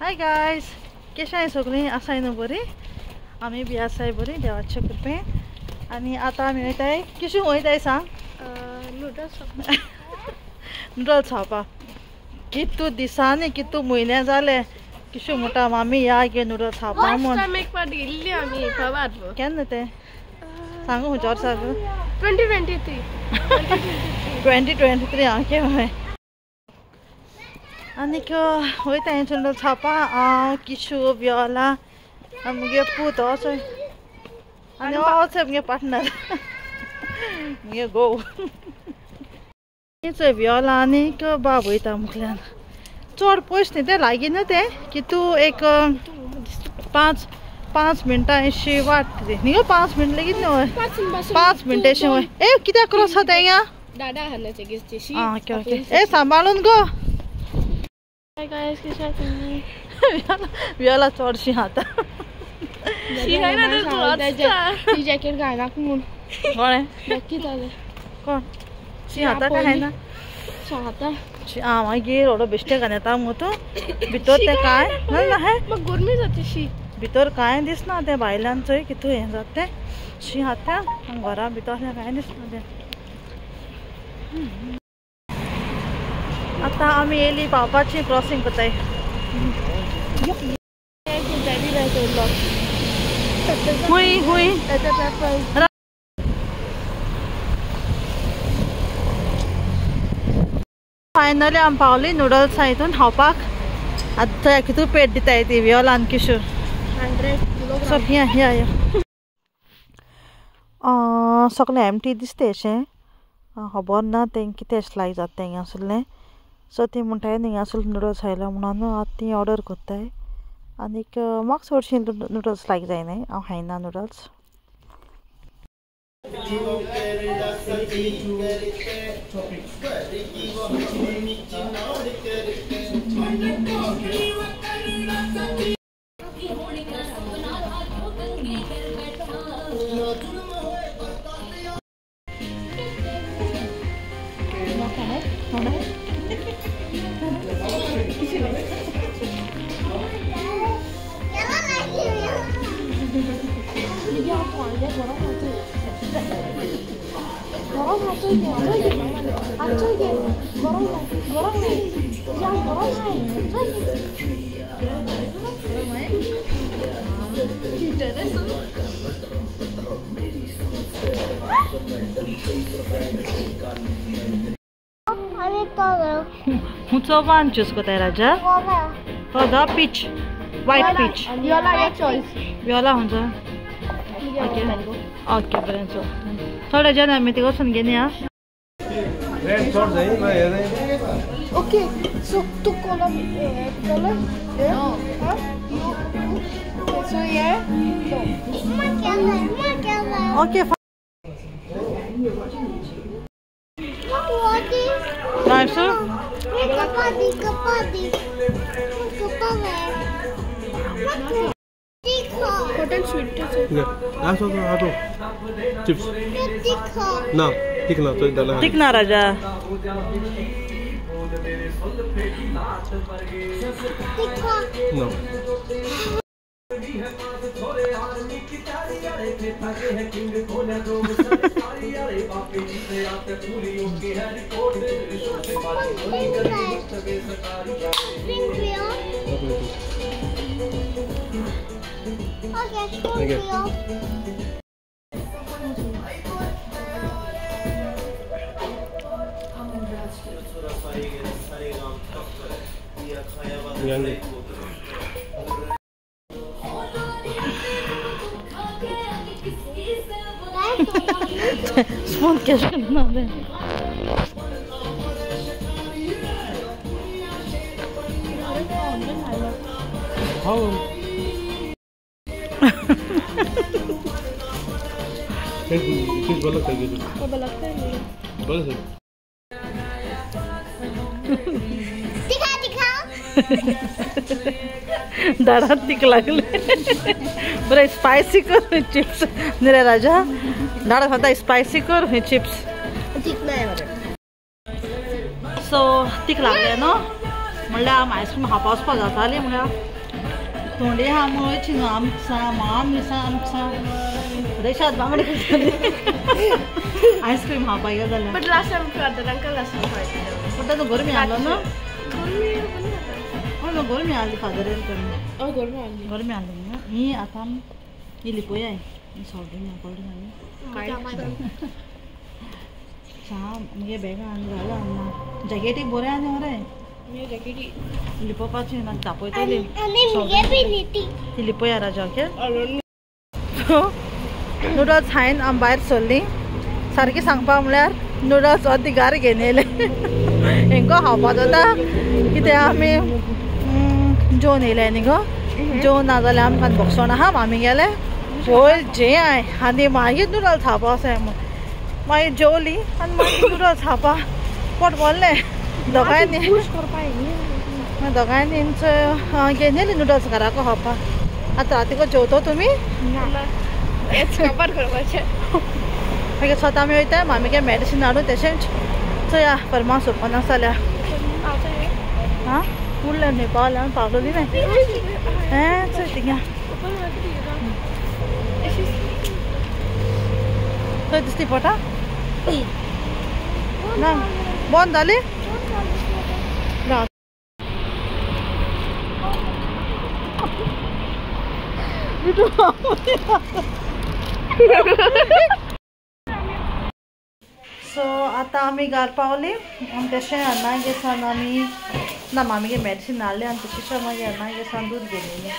Hi guys, कशें आहाय सगळीं? आसाय न्हू बरी? आमी बी आसाय बरी देवाचे कृपेन. आनी आतां आमी वयताय किशू वयताय सांग? नूडल्स खावपाक. कितू दिसांनी कितू म्हयने जाले किशू म्हणटा मामी या गे नूडल्स खावपाक म्हूण. केन्ना ते सांगू खंयच्या वर्साक? 2023 हां केव्हाय. आनीक वयताय नूडल्स खावपाक हांव किशू वियोला आनी मुगे पूत हो चोय आनी हो चोय मुगे पार्टनर मुगे घोव. चोय वियोला आनीक बाब वयता मुखल्यान. चड पयस न्ही ते लागीं न्ही ते कितू एक 5 मिनटां अशी वाट न्ही गो. 5 मिनट लेगीत न्हू 5 मिनट अशें वय. ए कित्याक क्रॉस आसा हिंगा? आं ओके ओके. ए सांबाळून गो. वियोला चडशी खाता. जॅकेट घालनाक म्हूण कोणें कोण शी खाता काय खायना? मागीर व्हडलो बेश्टे घालून येता मुगो तूं भितर ते कांय ना गरमी जाता शी भितर कांय दिसना ते भायल्यान चोय कितू हें जाता तें शी खाता घरा भितर कांय दिसना तें. आतां आमी येयली पावपाची क्रॉसींग कोताय. हुंय हुंय फायनली आमी पावली नूडल्स हितून खावपाक. आतां कितू पेट दिताय ती वियोलान किशू 100 सो या सगळें एमटी दिसता अशें. खबर ना तें कितें अशें लायक जाता तें आसलें. सो ती म्हणटाय हिंगासर नूडल्स खायला म्हणून आतां ती ऑर्डर कोत्ताय. आनीक म्हाका चडशीं नूडल्स लायक जायनाय हांव खायना noodles. Huco one choose kotai Raja? To the peach, white peach. Viola your choice. Viola hunzo. Okay. Okay, brilliant. So, थोड़ा ज़्यादा मैं तेरे को सुन गया नहीं यार. Red sauce नहीं मैं ये नहीं. Okay, so tu color, no. Huh? So yeah. No. Okay. Nice, sir. Cotton sweet. Last one auto. Chips. ना ठीक ना तो डाला. ठीक ना राजा. No. Okay. Smooth कैसे करना है? How? किस बालक का ये? तो बालक का ये. बालक है. दाढा तिक लागले. बरं स्पायसी कर चिप्स निरे राजा. दाढा खाता स्पायसी कर हे चिप्स. ठीक नाही बरं. सो तिक लागले नो म्हणल्यार आम आयस्क्रीम खावपा वचपा जाताली म्हणल्यार थोडी आहा मुळे चिनो आमचा माम मिसा आमचा रेशाद बांगडे आयस्क्रीम खावपा गेले जाल्यार But last time we had the uncle last time. पण तातूंत गरमी आहलो न्हू हय न्हू गरमी आहली फादर Oh, gourmet. गरमी आहली न्हू ही आतां इल्ली पळय ही सोडली कोल्ड चा मुगे बॅगां आनी घाला आनी जॅकेटीक बरें आनी मरे Me jacket. लिपोवपाची ना तापयतली ती लिपोया राजा ओके Alone. नुडल्स हांवें आमी भायर सरलीं सारकी सांगपा म्हळ्यार नुडल्स अर्दी गार घेवन येयले हेंको खावपा जाता कित्याक आमी जेवन येयले न्ही गो जेवन ना जाल्यार आमकां भोगसोण आहा आमी गेले पळय जें हांय आनी मागीर नुडल्स खावपा वसाय मागीर जेवली आनी मागीर नुडल्स खावपा पोट भरलें दोगांयनी घेवन येयली नुडल्स घराको खावपा आतां रातीको जेवतो तुमी It's covered for much. मागीर स्वता आमी वयता मामीगे मेडिसीन हाडून तशेंच चोया फर्मास ओपन आसा जाल्यार हां उरलें न्ही पावलें आमी पावलोली न्ही हें चल थिंगा खंय दिसती पोटा ना बंद जाली सो आतां आमी घार पावली आनी तशें अन्ना गेसान आमी ना मामीगे मेडिसीन हाडलें आनी तशें मागीर अन्ना गेसान दूद घेवन येयलें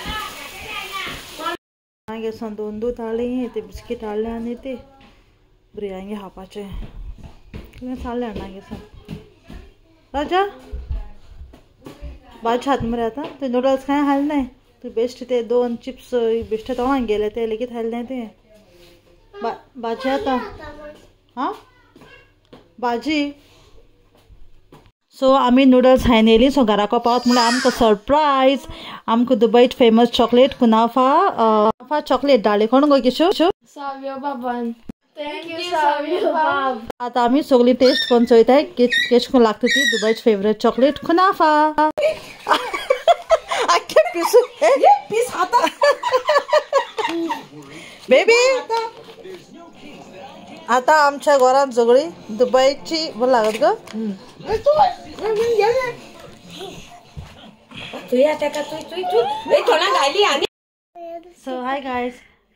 अन्ना गेसान 2 दूद हाडलीं ते बिस्कीट हाडलें आनी ते भुरग्यांगे खावपाचें कितें हाडलें अन्ना गेसान राजा भाजी हात मरे आतां ते नुडल्स कांय हाडलें तूं बेश्ट ते 2 चिप्स बेश्टे तोंडान गेले ते लेगीत हाडलें ते भाजी आतां हां भाजी सो आमी नुडल्स हायन येयली सो घराको पावत म्हळ्यार आमकां सरप्रायज आमकां दुबयट फेमस चॉकलेट कुनाफा चॉकलेट धाडली कोण गो किशो Savio Baban. Thank you, Savio Bab. आतां आमी सगळी टेस्ट करून चोयताय केश कोन लागता ती दुबयट फेवरेट चॉकलेट कुनाफा पीस आता बेबी आता आमच्या घरात सगळी दुबईची बरं लागत ग सो हाय गायज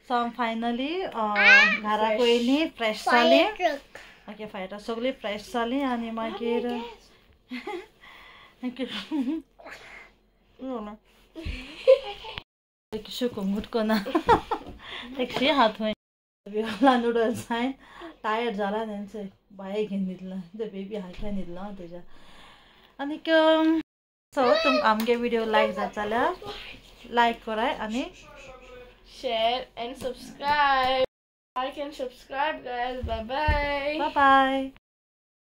सो आम फायनली घराक येयली फ्रेश जाली ओके फायटर सगळी फ्रेश जाली आनी मागीर किशो कोंगूट कोना एकशी हात हय नुडल्स हांवें टायर्ड जाला तेंचो बाये घेवन न्हिदला ते बेबी हायक्यान न्हिदला तेज्या आनीक सो तुम आमगे विडियो लायक जाता जाल्यार लायक कराय आनी Share and subscribe. Like and subscribe, guys. Bye bye. Bye bye